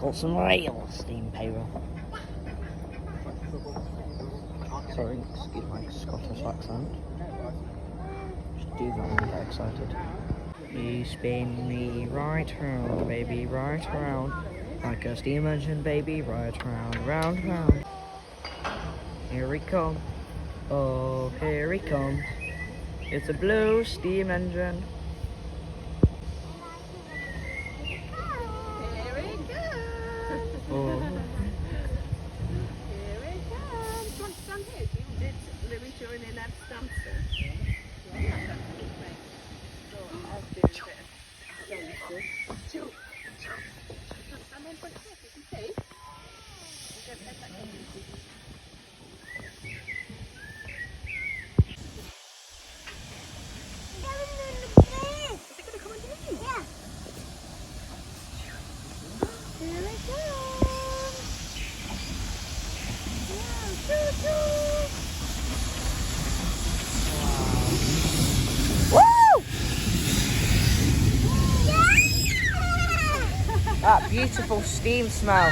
got some real steam payroll. Sorry, excuse my Scottish accent. Just do that when I get excited. You spin me right round, baby, right round. Like a steam engine, baby, right round, round, round. Here we come. Oh, here he comes. It's a blue steam engine. Here it comes. Oh. Here it comes. Do you want to stand here? Did Louis join in at Stanford? Yeah. I'll do a bit of stand on front foot, you can see. You don't take that easy. Is it going to come underneath? Yeah. Here it comes. Yeah, choo-choo. Woo! That beautiful steam smell.